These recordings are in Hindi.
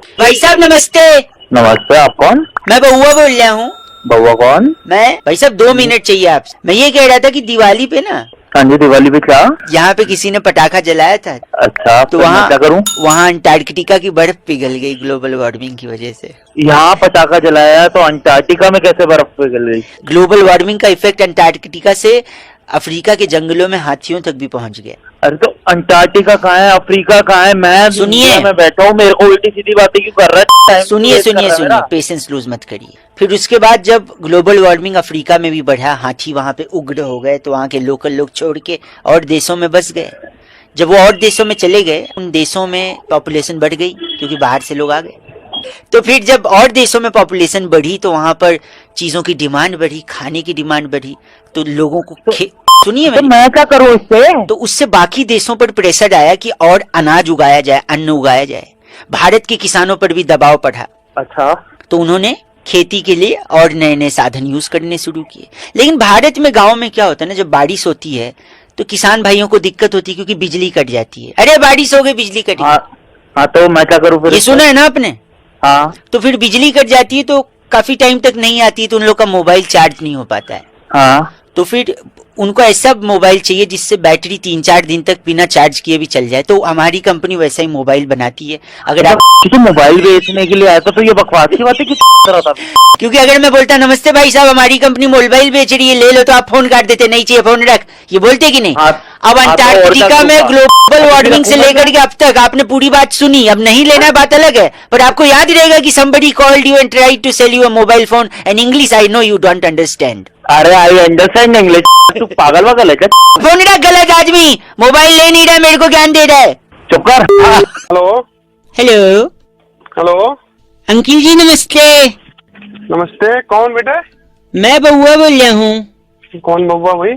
भाई साहब नमस्ते। नमस्ते, आप कौन? मैं बउआ बोल रहा हूँ। बउआ कौन? मैं भाई साहब 2 मिनट चाहिए आपसे। मैं ये कह रहा था कि दिवाली पे ना, हाँ जी, दिवाली पे क्या? यहाँ पे किसी ने पटाखा जलाया था। अच्छा, तो फिर मैं क्या करूँ? वहाँ अंटार्कटिका की बर्फ पिघल गई ग्लोबल वार्मिंग की वजह से। यहाँ पटाखा जलाया तो अंटार्कटिका में कैसे बर्फ पिघल गई? ग्लोबल वार्मिंग का इफेक्ट अंटार्कटिका से अफ्रीका के जंगलों में हाथियों तक भी पहुंच गया। अरे तो अंटार्कटिका कहाँ है, अफ्रीका कहाँ है? मैं सुनिए, मैं बैठा हूँ, मेरे को उल्टी सीधी बातें क्यों कर रहा है? सुनिए, पेशेंस लूज मत करिए। फिर उसके बाद जब ग्लोबल वार्मिंग अफ्रीका में भी बढ़ा, हाथी वहां पे उग्र हो गए, तो वहां के लोकल लोग छोड़ के और देशों में बस गए। जब वो और देशों में चले गए, उन देशों में पॉपुलेशन बढ़ गई क्योंकि बाहर से लोग आ गए। तो फिर जब और देशों में पॉपुलेशन बढ़ी तो वहां पर चीजों की डिमांड बढ़ी, खाने की डिमांड बढ़ी, तो लोगों को सुनिए, तो मैं क्या करूँ इससे? तो उससे बाकी देशों पर प्रेशर आया कि और अनाज उगाया जाए, अन्न उगाया जाए। भारत के किसानों पर भी दबाव पड़ा। अच्छा, तो उन्होंने खेती के लिए और नए नए साधन यूज करने शुरू किए। लेकिन भारत में गांव में क्या होता है ना, जब बारिश होती है तो किसान भाइयों को दिक्कत होती है क्योंकि बिजली कट जाती है। अरे बारिश हो गई, बिजली कटी। हाँ, तो मैं क्या करूँ फिर? ये सुना है ना आपने? हाँ, तो फिर बिजली कट जाती है तो काफी टाइम तक नहीं आती है, तो उन लोग का मोबाइल चार्ज नहीं हो पाता है। हाँ, तो फिर उनको ऐसा मोबाइल चाहिए जिससे बैटरी 3-4 दिन तक बिना चार्ज किए भी चल जाए। तो हमारी कंपनी वैसा ही मोबाइल बनाती है। अगर आप मोबाइल बेचने के लिए आया तो ये बकवास की बात है कि होता? क्योंकि अगर मैं बोलता नमस्ते भाई साहब हमारी कंपनी मोबाइल बेच रही है, ले लो, तो आप फोन काट देते, नहीं चाहिए फोन रख, ये बोलते कि नहीं? अब अंटार्कटिका में ग्लोबल वार्मिंग से लेकर के अब तक आपने पूरी बात सुनी। अब नहीं लेना बात अलग है, पर आपको याद रहेगा कि somebody called you and tried to sell you a mobile phone and English I know you don't understand। अरे आई अंडरस्टैंड इंग्लिश। तू पागल वागल है क्या? फोन रख गलत आदमी, मोबाइल ले नहीं रहा, मेरे को ज्ञान दे रहा है। चुप कर। हेलो हेलो हेलो, अंकिल जी नमस्ते। नमस्ते, कौन बेटा? मैं बउआ बोल रहा हूँ। कौन बउआ भाई?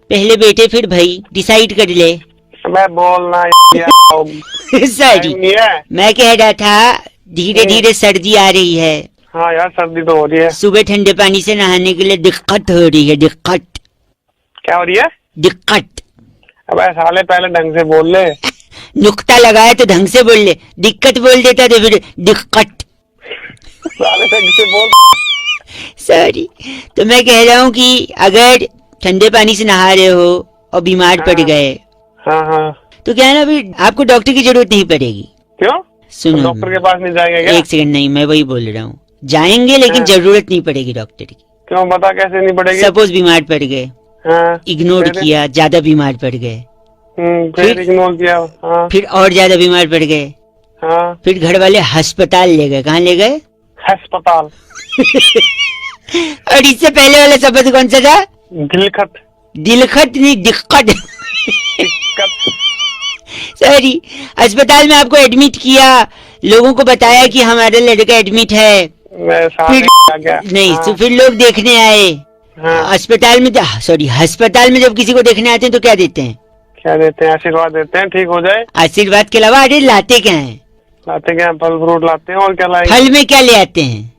पहले बेटे फिर भाई, डिसाइड कर ले। मैं बोलना सॉरी, मैं कह रहा था धीरे धीरे सर्दी आ रही है। हाँ यार, सर्दी तो हो रही है। सुबह ठंडे पानी से नहाने के लिए दिक्कत हो रही है। दिक्कत क्या हो रही है? दिक्कत। अब साले पहले ढंग से बोल ले। नुक्ता लगाया तो ढंग से बोल ले, दिक्कत बोल देता तो फिर दिक्कत। साले ढंग से बोल। सॉरी। तो मैं कह रहा हूँ कि अगर ठंडे पानी से नहा रहे हो और बीमार पड़ गए, हाँ हाँ, तो क्या है ना, अभी आपको डॉक्टर की जरूरत नहीं पड़ेगी। क्यों? सुनो, डॉक्टर के पास नहीं जाएंगे क्या? एक सेकंड, नहीं मैं वही बोल रहा हूँ, जाएंगे लेकिन जरूरत नहीं पड़ेगी डॉक्टर की। क्यों, बता कैसे नहीं पड़ेगी? सपोज बीमार पड़ गए, हाँ, इग्नोर किया, ज्यादा बीमार पड़ गए, फिर इग्नोर किया, हाँ, फिर और ज्यादा बीमार पड़ गए, हाँ, फिर घर वाले अस्पताल ले गए। कहाँ ले गए? अस्पताल। और इससे पहले वाला शब्द कौन सा था? दिलखत। दिलखत नहीं, दिक्कत। दिक्कत। सॉरी। अस्पताल में आपको एडमिट किया, लोगों को बताया कि हमारा लड़का एडमिट है। फिर नहीं, तो फिर लोग देखने आए। अस्पताल में, सॉरी, अस्पताल में जब किसी को देखने आते हैं तो क्या देते हैं? क्या देते हैं? आशीर्वाद देते हैं, ठीक हो जाए। आशीर्वाद के अलावा अरे लाते क्या है? लाते क्या? फल फ्रूट लाते हैं, और क्या लाएंगे? फल में क्या ले आते हैं?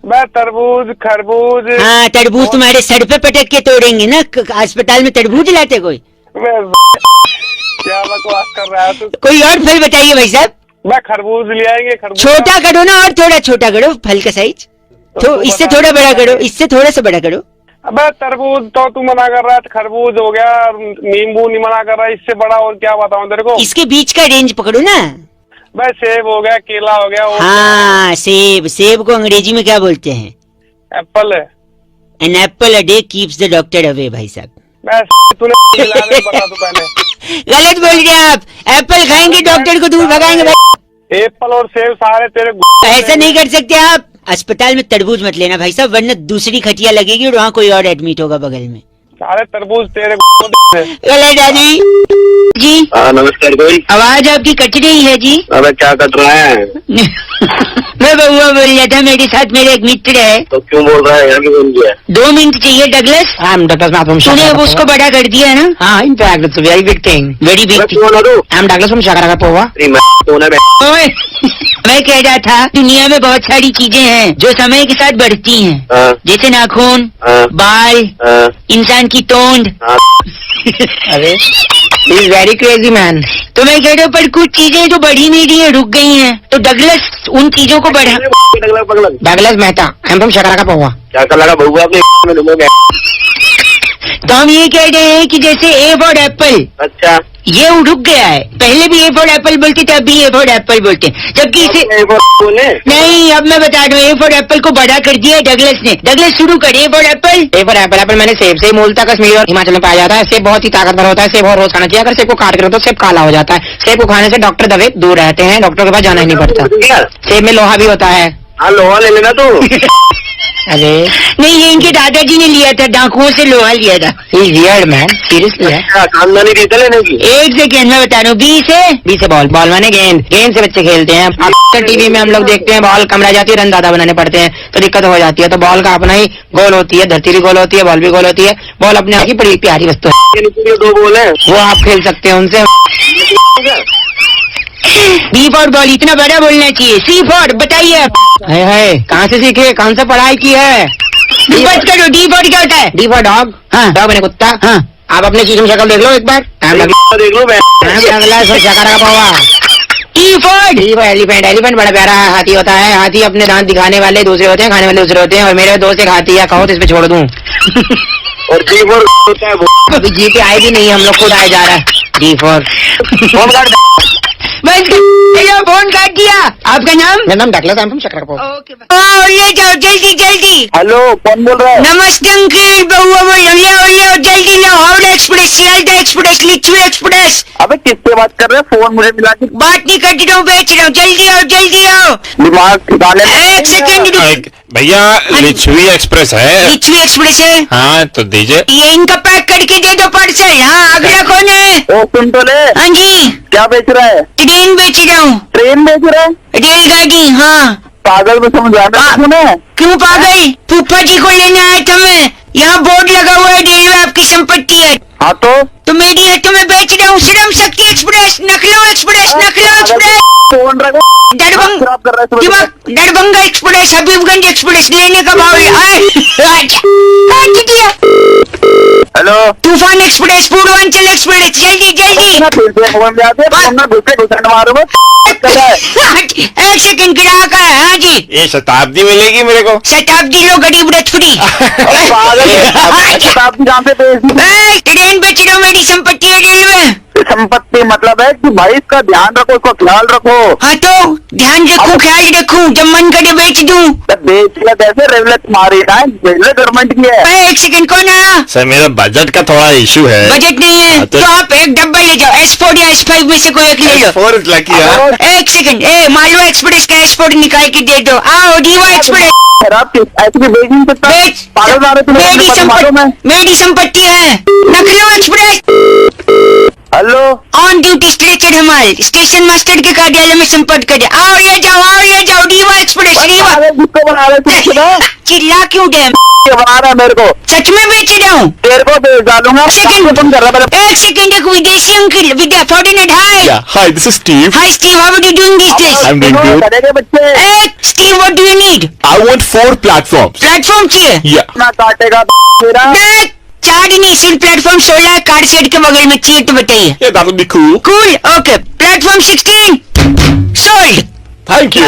तरबूज, खरबूज। हाँ, तरबूज तुम्हारे सर पे पटक के तोड़ेंगे ना। अस्पताल में तरबूज लाते कोई? क्या बकवास कर रहा है तू? कोई और फल बताइए भाई साहब। मैं खरबूज ले आएंगे। खरबूज छोटा करो ना, और थोड़ा छोटा करो फल का साइज। तो इससे थोड़ा बड़ा करो, इससे थोड़ा सा बड़ा करो। अबे तरबूज तो तू मना कर रहा है, खरबूज हो गया, नींबू नहीं मना कर रहा है, इससे बड़ा और क्या बताऊं तेरे को? इसके बीच का रेंज पकड़ो ना। भाई सेब हो गया, केला हो गया। हाँ, सेब। सेब को अंग्रेजी में क्या बोलते हैं? एप्पल है। An apple a day keeps the doctor away. भाई साहब तूने बता तू पहले। गलत बोल रहे आप। एप्पल खाएंगे डॉक्टर को दूर भगाएंगे भाई। एप्पल और सेब सारे तेरे। ऐसा नहीं कर सकते आप। अस्पताल में तरबूज मत लेना भाई साहब, वरना दूसरी खटिया लगेगी और वहाँ कोई और एडमिट होगा बगल में। सारे तरबूज तेरे। गलत आदमी जी। नमस्कार कोई। आवाज आपकी कट रही है जी। अबे क्या कर रहा है? मैं बउआ बोल रहा था, मेरे साथ मेरे एक मित्र है। तो क्यों बोल रहा है? यहाँ क्यों बोल दिया? 2 मिनट चाहिए डगलस। तूने अब उसको बड़ा कर दिया है ना? हाँ, in fact, it's a very big thing. Very big. I'm Douglas from Shakarapova. मैं कह रहा था, दुनिया में बहुत सारी चीजें हैं जो समय के साथ बढ़ती हैं। जैसे नाखून, बाल, इंसान की तोंद। अरे He is very crazy man. तो मैं कह रहा हूँ पर कुछ चीजें जो बढ़ी नहीं रही है, रुक गई हैं, तो डगलस उन चीजों को बढ़ा। Douglas Mehta. I'm from Shakaraka Powa. क्या कर लगा बहुआ अपने में लूंगा। तो हम ये कह रहे हैं कि जैसे ए फॉर एप्पल, अच्छा ये रुक गया है। पहले भी ए फॉर एप्पल बोलते थे, अब भी ए फॉर एप्पल बोलते हैं, जबकि इसे बोले नहीं, अब मैं बता दूं, ए फॉर एप्पल को बड़ा कर दिया डगलस ने। डगलस शुरू कर, A for Apple. A for apple. Apple मैंने सेब से मूलतः कश्मीर और हिमाचल में पाया जाता है। सेब बहुत ही ताकतवर होता है। सेब और रोज खाना चाहिए। अगर सेब को काट कर तो सेब काला हो जाता है। सेब को खाने से डॉक्टर दवे दूर रहते हैं। डॉक्टर के पास जाना ही नहीं पड़ता। सेब में लोहा भी होता है। हाँ लोहा ले लेना तू। अरे नहीं, ये इनके दादाजी ने लिया था, डाकुओं से लोहा लिया था। he is weird man. Seriously है। अच्छा, खानदानी रीत है लेने की। एक सेकेंड मैं बता रहा हूँ, बी से बॉल बॉल माने गेंद। गेंद से बच्चे खेलते हैं। अक्सर टीवी में हम लोग देखते हैं बॉल कम रह जाती है, रन ज्यादा बनाने पड़ते हैं तो दिक्कत हो जाती है। तो बॉल का अपना ही गोल होती है, धरती भी गोल होती है, बॉल भी गोल होती है। बॉल अपने आप की बड़ी प्यारी वस्तु है। ये नीचे दो बोल है। वो आप खेल सकते हैं उनसे। बी फॉर बॉल इतना बड़ा बोलना चाहिए। सी फॉर बताइए आप। है कहाँ से सीखे, कौन सा पढ़ाई की है? बस करो, डी फॉर क्या होता है? D for dog. हाँ। डॉग मैंने कुत्ता। हाँ। आप अपने चीज में शक्ल देख लो एक बार। देख लो मैं अगला शकारा का पावा। E for elephant. एलिफेंट बड़ा प्यारा हाथी होता है। हाथी अपने दांत दिखाने वाले दूसरे होते हैं, खाने वाले दूसरे होते हैं। और मेरे दोस्त एक हाथी है, कहो तो इस पे छोड़ दूं। और जी फोर होता है वो। अभी जी पे आए भी नहीं, हम लोग खुद आए जा रहा है। जी फॉर फोन काट दे। बस फोन काट दिया। आपका नाम? मेरा नाम डगलस, I'm from Shakarapur। और ले जाओ जल्दी जल्दी। हेलो कौन बोल रहा है? नमस्ते अंकल, बहुआ बोल रहा हूँ। ले जल्दी लो, Howrah express, Sealdah express, Lichchhavi express. अबे किससे बात कर रहे हैं? फोन मुझे मिला के बात नहीं कर रहा हूँ, बेच रहा हूँ। जल्दी आओ जल्दी आओ। दिमाग ठिकाने में। एक सेकंड रुक। भैया लिच्छवी एक्सप्रेस है। लिच्छवी एक्सप्रेस है? हाँ तो दीजिए। ये इनका पैक करके दे दो पार्सल। हाँ, अगला कौन है? ओ सुन तो ले। हाँ जी, क्या बेच रहा है? ट्रेन बेच रहा हूँ। ट्रेन बेच रहा है? रेलगाड़ी। हाँ। पागल में समझाना सुने। क्यों पागल? फूफा जी को लेने आया था मैं। यहाँ बोर्ड लगा हुआ है, रेलवे आपकी संपत्ति है। हाँ तो मेरी है, तो मैं बेच रहा हूँ। Shram Shakti express, नखलऊ express, नखलऊ express, phone रखो। खराब कर रहा है सुबह। दरभंगा एक्सप्रेस, हबीबगंज एक्सप्रेस, लेने का भाव दिया। हेलो तूफान एक्सप्रेस, पूर्वांचल एक्सप्रेस, जल्दी मारूंगा। एक सेकंड, ग्राहक है। हाँ जी, ये शताब्दी मिलेगी मेरे को। शताब्दी लो, गरीब रथ फ्री। शताब्दी जहाँ पे बेच दी। ट्रेन बेच रहा हूँ, मेरी संपत्ति है रेलवे। संपत्ति मतलब है कि भाई इसका ध्यान रखो, इसको ख्याल रखो। हाँ तो ध्यान रखूं, ख्याल रखूं, जब मन करे बेच दूं। बेचेगा कैसे? रेलवे तुम्हारी ना, रेलवे गवर्नमेंट की है। एक सेकंड, कौन आया? सर मेरा बजट का थोड़ा इशू है। बजट नहीं है तो आप एक डब्बा ले जाओ, S4 या S5 में से कोई एक ले लो। फोर लकी है। एक सेकंड, मालवा एक्सप्रेस का S4 निकाल के दे दो। आओ रीवा एक्सप्रेस। खराब ऐसे भी बेच नहीं सकता। पागल मारे तुम्हें। मेरी संपत्ति है। Lucknow express. Hello on duty stretcher हमारे स्टेशन मास्टर के कार्यालय में संपर्क करें। आओ ले जाओ, रीवा एक्सप्रेस। रीवा जिसको बना रहे तुम चिल्ला क्यों दे? बना रहा है मेरे को। सच में बेच रहा हूँ। तेरे को बेच डालूंगा। तुम कर रहा है। एक सेकंड, एक विदेशी अंकल, विद्या फॉर्टिनेट। Hi hi this is Steve. Hi Steve, how are you doing this days? I'm doing good. करेंगे बच्चे। Steve, what do you need? I want 4 platforms. Platform चाहिए? या ना काटेगा मेरा। नहीं, 4 नहीं, सिर्फ प्लेटफॉर्म 16 है, कार शेड के बगल में चाहिए तो बताइए। या that would be cool. Cool, okay. Platform 16 sold. Thank you.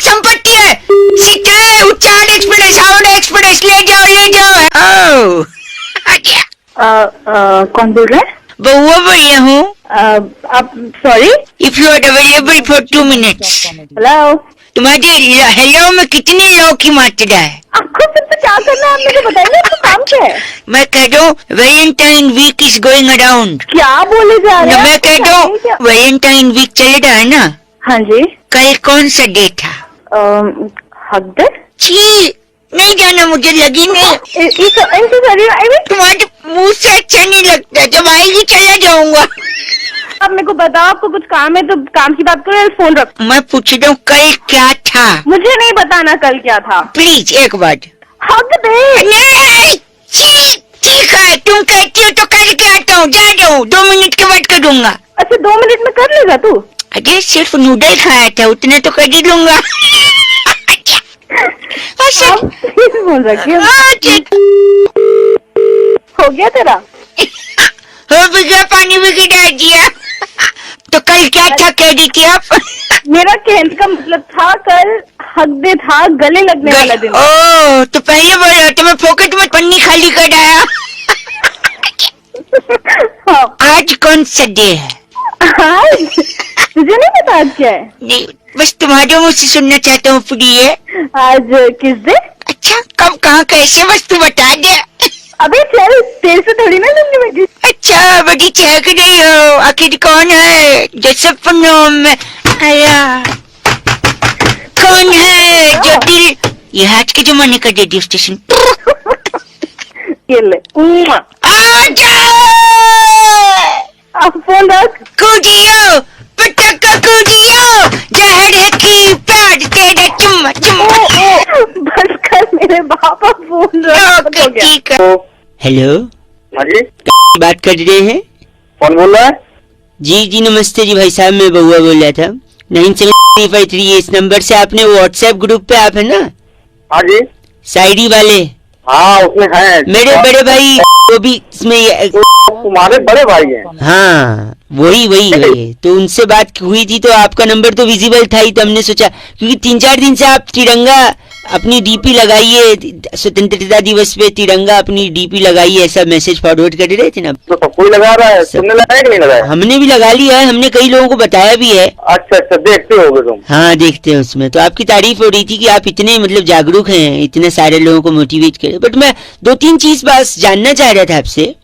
संपत्ति है। उच्चार एक्सप्रेस, हावड़ा एक्सप्रेस, ले जाओ। ओह कौन बोल रहा है? बहुआ बोल रहा हूँ। आप sorry. If you are available for 2 minutes. Hello, तुम्हारे हेलो में कितने लौ की मात्रा है? आपको सबसे क्या करना है? आप मुझे बताइए, आपका काम क्या है? मैं कह रहा हूँ Valentine week is going around. क्या बोले जा रहे हैं? मैं कह रहा हूँ वैलेंटाइन वीक चल रहा है ना। हाँ जी। कल कौन सा डे था? हकदर। छी, नहीं जाना, मुझे लगी नहीं। तुम्हारे मुंह से अच्छा नहीं लगता, जब आएगी चला जाऊंगा। आप मेरे को बताओ, आपको कुछ काम है तो काम की बात करो या फोन रखो। मैं पूछ रहा हूँ कल क्या था? मुझे नहीं बताना कल क्या था। प्लीज एक बार। हकदर। नहीं, ठीक है, तुम कहती हो तो करके आता हूँ। जा रहा हूँ, 2 मिनट के बाद करूंगा। अच्छा, 2 मिनट में कर लेगा तू? अरे सिर्फ नूडल खाया था, उतने तो कर ही लूंगा। बोल रखी हो गया तेरा? हो भी गया, पानी भी गिरा दिया। तो कल क्या था कह रही थी आप? मेरा कहने का मतलब था कल हक डे था, गले लगने वाला दिन। ओ तो पहले बोल रहे तो मैं फोकट में पन्नी खाली कर आया। हाँ। आज कौन सा डे है? आज तुझे नहीं पता आज क्या है? नहीं, बस तुम्हारे मुंह से सुनना चाहता हूँ प्रिय। आज किस डे? अच्छा, कब कहाँ कैसे, बस तू बता दे। अबे चल, तेरे से थोड़ी ना लूंगी मैं किस। अच्छा, बड़ी चहक रही हो, आखिर कौन है जो सपनों में आया? कौन है जो दिल, ये आज के जमाने का रेडियो स्टेशन। ये ले। आजा आप फोन रख। कूदियो, पटका कूदियो, जहर है की प्यार तेरा चुम्मा चुम्मा। बस कर मेरे बापा, फोन रख। हो गया। ठीक है। हेलो, हाँ जी, बात कर रहे हैं? कौन बोल रहा है? जी जी नमस्ते जी भाई साहब, मैं बउआ बोल रहा था। 9753 इस नंबर से आपने व्हाट्सएप ग्रुप पे, आप है ना हाँ जी, शायरी वाले? हाँ उसमें है मेरे बड़े भाई वो भी इसमें। तुम्हारे बड़े भाई हैं? हाँ वही तो उनसे बात हुई थी, तो आपका नंबर तो विजिबल था ही, तो हमने सोचा क्योंकि 3-4 दिन से आप तिरंगा अपनी डीपी लगाइए, स्वतंत्रता दिवस पे तिरंगा अपनी डीपी लगाइए, ऐसा मैसेज फॉरवर्ड कर रहे थे ना। तो सब कोई लगा रहा है, तुमने लगाया कि नहीं लगाया? हमने भी लगा लिया है, हमने कई लोगों को बताया भी है। अच्छा अच्छा, देखते होगे तुम? हाँ देखते हैं उसमें, तो आपकी तारीफ हो रही थी कि आप इतने मतलब जागरूक हैं, इतने सारे लोगों को मोटिवेट करें। बट मैं 2-3 चीज बस जानना चाह रहा था आपसे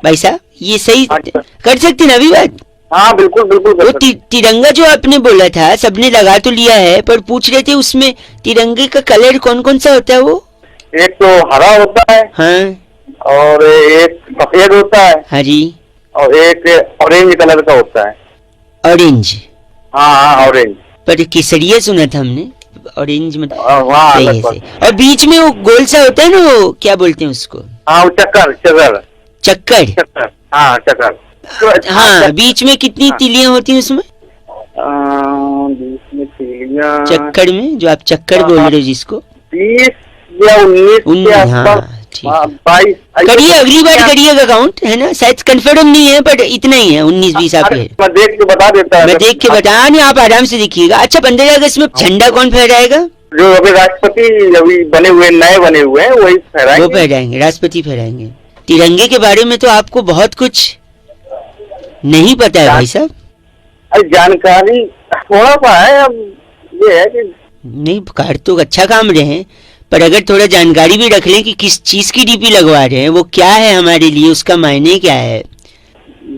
भाई साहब, ये सही कर सकते ना अभी बात? हाँ बिल्कुल बिल्कुल कर वो सकते। तिरंगा जो आपने बोला था, सबने लगा तो लिया है, पर पूछ रहे थे उसमें तिरंगे का कलर कौन कौन सा होता है? वो एक तो हरा होता है, हाँ और एक सफेद होता है, हाँ जी, और एक ऑरेंज कलर का होता है। ऑरेंज। हाँ हाँ ऑरेंज। पर केसरिया सुना था हमने, ऑरेंज मतलब वहाँ सही है, लगभग। सही। और बीच में वो गोल सा होता है ना, वो क्या बोलते हैं उसको? हाँ वो चक्कर चक्कर चक्कर। चक्कर, हाँ चक्कर। हाँ, बीच में कितनी हाँ। तिलियां होती हैं उसमें? बीच में तीलियां चक्कर में, जो आप चक्कर बोल रहे हो जिसको? 20 या 19 के 19, आसपास। हाँ ठीक है। 22 करिए, अगली बार करिएगा काउंट, है ना? शायद कंफर्म नहीं है, बट इतना ही है, 19-20 आप अरे, मैं देख के बता देता मैं देख के बता नहीं, आप आराम से देखिएगा। अच्छा, 15 अगस्त में झंडा कौन फहराएगा? जो अभी राष्ट्रपति अभी बने हुए, नए बने हुए हैं, वही वो फहराएंगे। फहराएंगे, राष्ट्रपति फहराएंगे। तिरंगे के बारे में तो आपको बहुत कुछ नहीं पता है भाई साहब। अरे जानकारी थोड़ा सा है, अब ये है कि नहीं, कार तो अच्छा काम रहे हैं, पर अगर थोड़ा जानकारी भी रख लें कि किस चीज की डीपी लगवा रहे हैं, वो क्या है हमारे लिए, उसका मायने क्या है।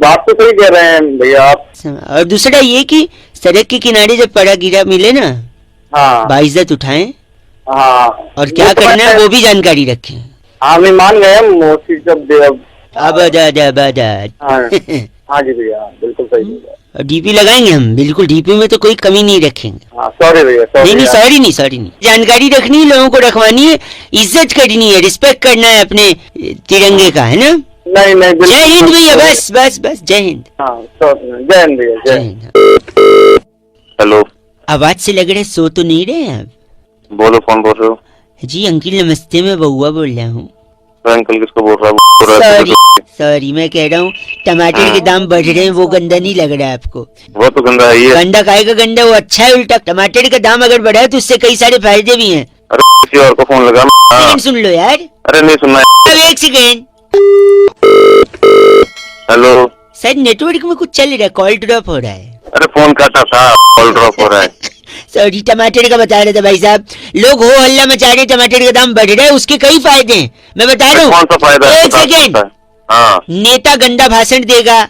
बात तो सही कह रहे हैं भैया आप। और दूसरा ये कि सड़क के किनारे जब पड़ा गिरा मिले ना, हाँ बाइज्जत उठाएं, हाँ, और क्या वो तो करना है मैं- वो भी जानकारी रखें। हाँ मैं मान गए, मोदी जब हाँ हाँ जी भैया, बिल्कुल सही भैया। डीपी लगाएंगे हम, बिल्कुल डीपी में तो कोई कमी नहीं रखेंगे। हाँ सॉरी भैया, नहीं नहीं, सॉरी। सॉरी नहीं, जानकारी रखनी है, लोगों को रखवानी है, इज्जत करनी है, रिस्पेक्ट करना है अपने तिरंगे का, है ना? नहीं नहीं, बिल्कुल। जय हिंद भैया, बस बस बस, जय हिंद। हाँ जय हिंद भैया, जय जय हिंद। हिंद। हेलो, आवाज से लग रहा है सो तो नहीं रहे आप? बोलो कौन बोल रहे हो? जी अंकिल नमस्ते, मैं बउआ बोल रहा हूँ। अंकल किसको बोल रहा सॉरी मैं कह रहा हूँ, टमाटर के दाम बढ़ रहे हैं, वो गंदा नहीं लग रहा है आपको? वो तो गंदा है ये। गंदा काहे का गंदा, वो अच्छा है उल्टा। टमाटर का दाम अगर बढ़ा है तो उससे कई सारे फायदे भी हैं। अरे किसी और को फोन लगा। सेकंड सुन लो यार, अरे नहीं सुनना। अब एक सेकेंड। हेलो शायद नेटवर्क में कुछ चल रहा है, कॉल ड्रॉप हो रहा है। अरे फोन काटा था, कॉल ड्रॉप हो रहा है। सॉरी, टमाटर का बता रहे थे भाई साहब, लोग हो हल्ला मचा रहे हैं, टमाटर का दाम बढ़ रहा है, उसके कई फायदे हैं, मैं बता रहा कौन सा फायदा हूँ। है? एक सेकेंड। हाँ नेता गंदा भाषण देगा,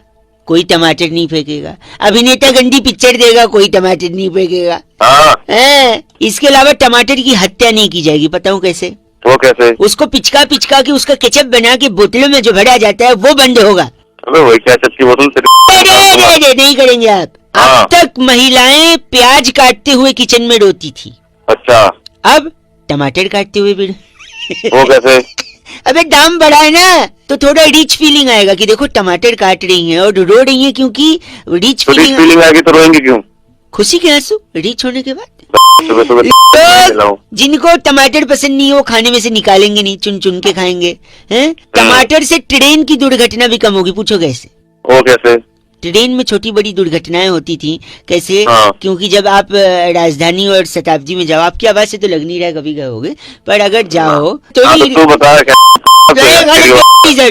कोई टमाटर नहीं फेंकेगा। अभिनेता गंदी पिक्चर देगा, कोई टमाटर नहीं फेंकेगा। हाँ, इसके अलावा टमाटर की हत्या नहीं की जाएगी, बताऊं कैसे? वो कैसे? उसको पिचका पिचका के उसका केचप बना के बोतलों में जो भरा जाता है वो बंद होगा। अबे वही क्या की बोतल से? अरे नहीं करेंगे आप। हाँ। अब तक महिलाएं प्याज काटते हुए किचन में रोती थी, अच्छा, अब टमाटर काटते हुए भी। वो कैसे? अबे दाम बढ़ा है ना, तो थोड़ा रिच फीलिंग आएगा कि देखो टमाटर काट रही हैं और रो रही हैं, क्योंकि रिच तो रिच फीलिंग। फीलिंग आएगी तो रोएंगे क्यों? खुशी के आंसू, रिच होने के बाद। सुबह सुबह लोग जिनको टमाटर पसंद नहीं है वो खाने में से निकालेंगे नहीं, चुन चुन के खाएंगे हैं। टमाटर से ट्रेन की दुर्घटना भी कम होगी, पूछो कैसे? वो कैसे? ट्रेन में छोटी बड़ी दुर्घटनाएं होती थी, कैसे? हाँ। क्योंकि जब आप राजधानी और शताब्दी में जाओ, आपकी आवाज से तो लग नहीं रहा है कभी गए होगे, पर अगर जाओ तो हाँ, तो तू बता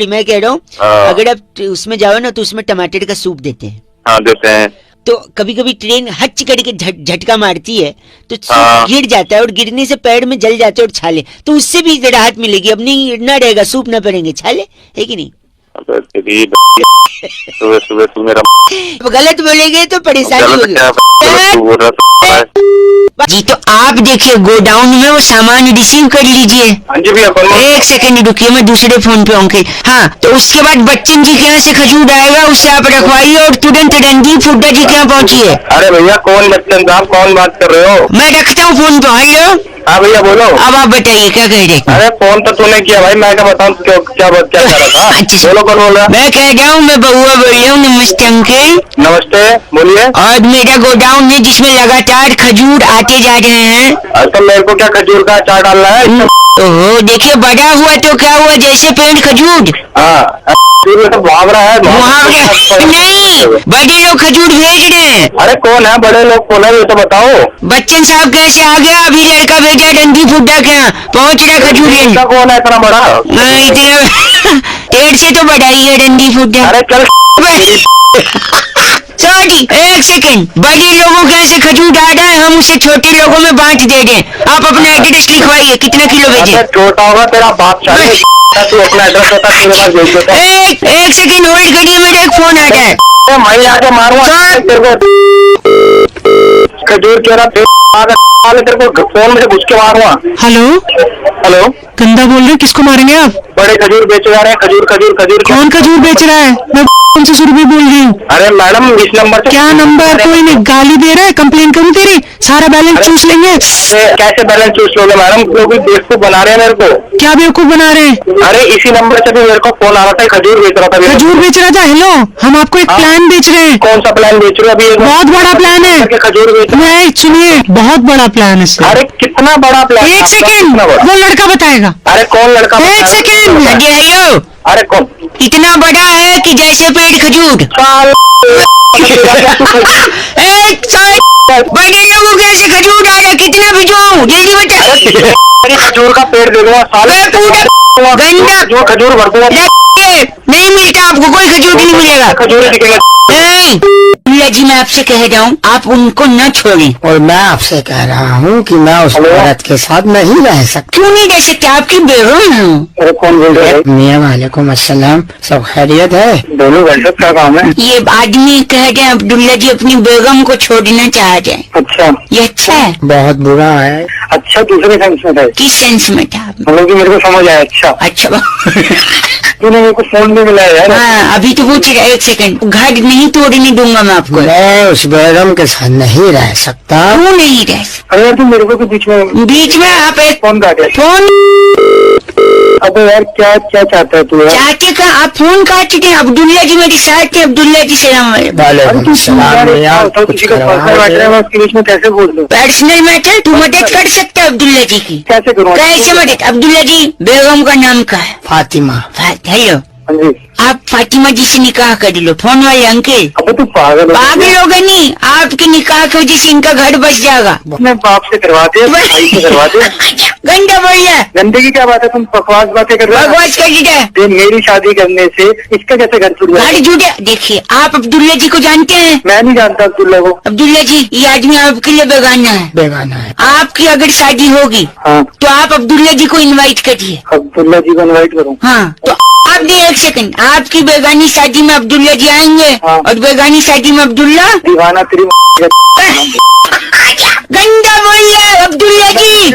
मैं कह रहा हूँ अगर आप उसमें जाओ ना तो उसमें टमाटर का सूप देते हैं। हाँ देते हैं। तो कभी कभी ट्रेन हच करके झटका मारती है तो हाँ। सूप गिर जाता है और गिरने से पैर में जल जाते हैं और छाले, तो उससे भी राहत मिलेगी। अब नहीं ना रहेगा, सूप ना पड़ेंगे, छाले, है कि नहीं? सुबह सुबह तू मेरा गलत बोलेंगे तो परेशानी होगी। जी तो आप देखिए गोडाउन में वो सामान रिसीव कर लीजिए। हाँ जी भैया, एक सेकंड रुकिए, मैं दूसरे फोन पे आऊंगी। हाँ, तो उसके बाद बच्चन जी के यहाँ से खजूर आएगा, उससे आप रखवाइए और तुरंत रणदीप फुड्डा जी के यहाँ पहुँचिए। अरे भैया कौन बच्चन साहब, कौन बात कर रहे हो? मैं रखता हूँ फोन पे। हेलो, हाँ भैया बोलो। अब आप बताइए क्या कह रहे हैं? अरे फोन तो तूने किया भाई, मैं क्या बताऊँ क्या क्या कर रहा था? अच्छा। बोलो कौन बोल रहा? मैं कह रहा हूँ, मैं बउआ बोल रहा हूँ। नमस्ते अंकल। नमस्ते, बोलिए। और मेरा गोडाउन है जिसमें लगातार खजूर आते जा रहे हैं। तो मेरे को क्या खजूर का अचार डालना है? ओहो, देखिए बड़ा हुआ तो क्या हुआ, जैसे पेड़ खजूर। हाँ तो मुहावरा है। नहीं, बड़े लोग खजूर भेज रहे हैं। अरे कौन है बड़े लोग, कौन है ये तो बताओ। बच्चन साहब कैसे आ गया? अभी लड़का भेजा रणदीप हुड्डा के यहाँ, पहुँच रहा खजूर लेने। कौन है इतना बड़ा? इतना पेड़ से तो बड़ा ही है रणदीप हुड्डा। अरे चल सॉरी, एक सेकंड। बड़े लोगों के ऐसे खजूर आ रहा है, हम उसे छोटे लोगों में बांट दे रहे हैं। आप अपना एड्रेस लिखवाइए, कितना किलो भेजे? छोटा होगा तेरा बाप, तू अपना एड्रेस होता है तेरे पास भेज देता। एक सेकंड होल्ड करिए, मेरा एक फोन आ रहा है। मैं आके मारूंगा तेरे को खजूर के रहा, तेरे को फोन में से घुस के मारूंगा। हेलो हेलो, गंदा बोल रहे हो, किसको मारेंगे आप? बड़े खजूर बेचे जा रहे हैं, खजूर खजूर खजूर। कौन खजूर बेच रहा है? मैं उनसे सुरभि बोल रही हूँ। अरे मैडम इस नंबर से क्या नंबर? कोई नहीं, गाली दे रहा है, कंप्लेन करूँ तेरी? सारा बैलेंस चूस लेंगे। कैसे बैलेंस चूस लोगे मैडम? क्योंकि बेवकूफ बना रहे हैं मेरे को। क्या बेवकूफ बना रहे हैं? अरे इसी नंबर से भी मेरे को फोन आ रहा था, खजूर बेच रहा था। खजूर बेच रहा था? हेलो, हम आपको एक प्लान बेच रहे हैं। कौन सा प्लान बेच रहे हो? अभी बहुत बड़ा प्लान है। खजूर बेच। नहीं सुनिए, बहुत बड़ा प्लान है इसका। अरे कितना बड़ा प्लान? एक सेकेंड, वो लड़का बताएगा। अरे कौन लड़का? एक सेकेंड। हेलो, अरे कौन? इतना बड़ा है कि जैसे पेड़ खजूर। बड़े लोगों के ऐसे खजूर आ रहा, कितना भिजवाऊं? जल्दी बता। खजूर का पेड़ दे दूंगा साले। गंदा जो खजूर भर दूंगा। नहीं मिलता आपको, कोई खजूर नहीं मिलेगा। खजूर दिखेगा। भैया जी, मैं आपसे कह रहा हूँ आप उनको न छोड़ें। और मैं आपसे कह रहा हूँ कि मैं उस औरत के साथ नहीं रह सकता। क्यों नहीं रह सकते? आपकी बेगम है। अरे कौन बोल रहे हैं? मियाँ वालेकुम अस्सलाम, सब खैरियत है? दोनों घंटे का काम है। ये आदमी कह रहे हैं अब्दुल्ला जी अपनी बेगम को छोड़ना चाह रहे हैं। अच्छा, ये अच्छा है? बहुत बुरा है। अच्छा दूसरे सेंस में था? किस सेंस में था? मतलब कि मेरे को समझ आया। अच्छा अच्छा तूने मेरे को फोन भी मिला है यार। हाँ, अभी तो पूछ रहा है। एक सेकंड, घर नहीं तोड़ने दूंगा मैं आपको। मैं उस बेगम के साथ नहीं रह सकता। क्यों नहीं रह सकते? अरे तू मेरे को तो बीच में आप एक फोन काट दे। फोन अबे यार क्या क्या चाहता है तू यार? चाहते का आप फोन काट दें। अब्दुल्ला जी मेरे साथ थे। अब्दुल्ला जी सलाम अरे वालेकुम तू सलाम यार भैया, तो कुछ किसी का पर्सनल करवा मैटर है, दे। मैं उसके बीच में कैसे बोल दूं? पर्सनल मैटर तू मदद कर सकते हो अब्दुल्ला जी की? कैसे करूँ? कैसे मदद? अब्दुल्ला जी बेगम का नाम क्या है? फातिमा। हेलो, हाँ जी। आप फातिमा जी से निकाह कर लो। फोन वाले अंकल अबे तू पागल हो? पागल होगा नहीं, आपके निकाह की वजह से इनका घर बच जाएगा। अपने बाप से करवा दे, भाई से करवा दे। गंदा बढ़िया गंदे की क्या बात है? तुम बकवास बातें कर रहे हो। बकवास कर दीजिए। मेरी शादी करने से इसका कैसे घर छूट गया? घर जुड़े। देखिए, आप अब्दुल्ला जी को जानते हैं? मैं नहीं जानता अब्दुल्ला को। अब्दुल्ला जी, ये आदमी आपके लिए बेगाना है। बेगाना है। आपकी अगर शादी होगी हाँ, तो आप अब्दुल्ला जी को इनवाइट करिए। अब्दुल्ला जी को इनवाइट करूँ? हाँ, तो आप दे एक सेकंड, आपकी बेगानी शादी में अब्दुल्ला जी आएंगे। हाँ। और बेगानी शादी में अब्दुल्ला दीवाना तेरी गंदा बोलिए अब्दुल्ला जी।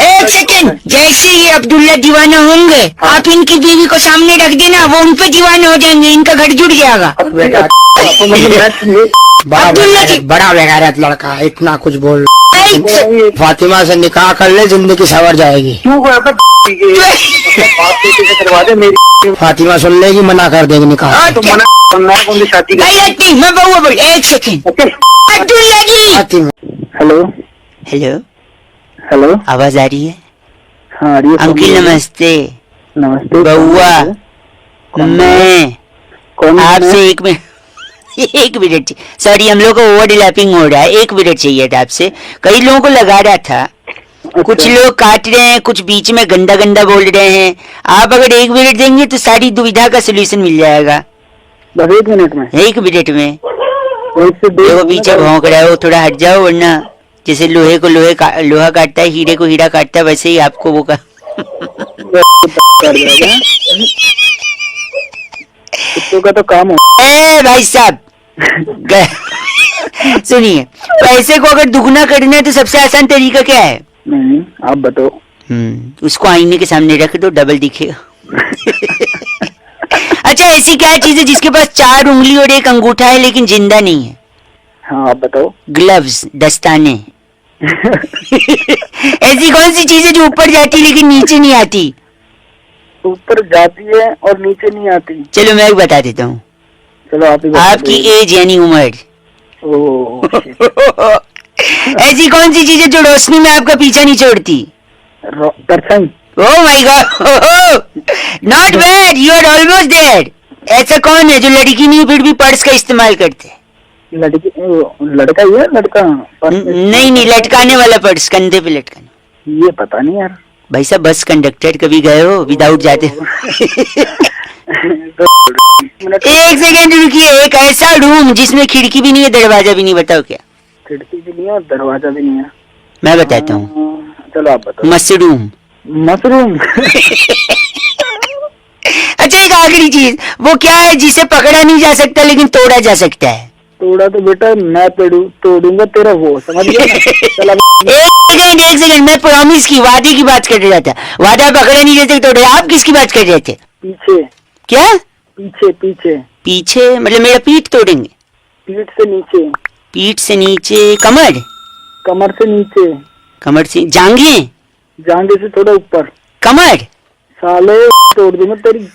एक सेकंड, जैसे ये अब्दुल्ला दीवाना होंगे, आप इनकी बीवी को सामने रख देना, वो उन पे दीवाना हो जाएंगे, इनका घर जुड़ जाएगा। अब्दुल्ला जी बड़ा बेगैरत लड़का है, इतना कुछ बोल। फातिमा से निकाह कर ले, जिंदगी संवर जाएगी। क्यों करवा दे मेरी? फातिमा सुन लेगी, मना कर देगी निकाह। तो मना करना कौन सी शादी गलत नहीं, मैं बउआ बोल। एक सेकंड, अब्दुल्ला जी। फातिमा। हेलो, हेलो, हेलो, आवाज आ रही है? हाँ अरे अंकिल नमस्ते। नमस्ते बउआ, मैं कौन आपसे एक मिनट एक मिनट, सॉरी हम लोग को ओवरलैपिंग हो रहा है, 1 मिनट चाहिए था आपसे। कई लोगों को लगा रहा था, कुछ लोग काट रहे हैं, कुछ बीच में गंदा गंदा बोल रहे हैं। आप अगर 1 मिनट देंगे तो सारी दुविधा का सोल्यूशन मिल जाएगा। बस 1 मिनट में? 1 मिनट में। इससे देखो पीछे भौंक रहा है वो, थोड़ा हट जाओ, वरना जैसे लोहे को लोहा काटता है, हीरे को हीरा काटता है, वैसे ही आपको वो का कर जाएगा। कुत्तों का तो काम हो। ए भाई साहब सुनिए, पैसे को अगर दुगना करना है तो सबसे आसान तरीका क्या है? नहीं आप बताओ। उसको आईने के सामने रख दो, डबल दिखेगा। अच्छा, ऐसी क्या चीज है जिसके पास 4 उंगली और 1 अंगूठा है लेकिन जिंदा नहीं है? हाँ आप बताओ। ग्लव्स, दस्ताने। ऐसी कौन सी चीज है जो ऊपर जाती लेकिन नीचे नहीं आती? ऊपर जाती है और नीचे नहीं आती। चलो मैं भी बता देता हूँ। चलो आप ही बता आपकी दो। एज यानी उम्र। ओह, ऐसी कौन सी चीज है जो रोशनी में आपका पीछा नहीं छोड़ती? परछाई। Oh my God, not bad, you are almost there. ऐसा कौन है जो लड़की नहीं फिर भी पर्स का इस्तेमाल करते हैं? लड़की, लड़का ही है लड़का? नहीं, लटकाने वाला पर्स, कंधे पे लटकाने। ये पता नहीं यार। भाई साहब, बस कंडक्टर कभी गए हो विदाउट जाते? 1 सेकेंड रुकिए। एक ऐसा रूम जिसमें खिड़की भी नहीं है, दरवाजा भी नहीं, बताओ क्या? खिड़की भी नहीं है और दरवाजा भी नहीं है। मैं बताता हूँ। चलो आप बताओ। मशरूम। मशरूम। अच्छा, एक आखिरी चीज, वो क्या है जिसे पकड़ा नहीं जा सकता लेकिन तोड़ा जा सकता है? तोड़ा तो बेटा मैं तोड़ूंगा तेरा वो, समझ गया ना? चल अब एक सेकंड, मैं प्रॉमिस की, वादे की बात कर रहा था। वादा पकड़ा नहीं जा सकता, तोड़े। आप किसकी बात कर रहे थे? पीछे। क्या? पीछे पीछे। पीछे मतलब मेरा पीठ तोड़ेंगे? पीठ से नीचे। पीठ से नीचे? कमर? कमर से नीचे। कमर से जांघे? जांघे से थोड़ा ऊपर। कमर? साले तोड़ दूंगा तेरी।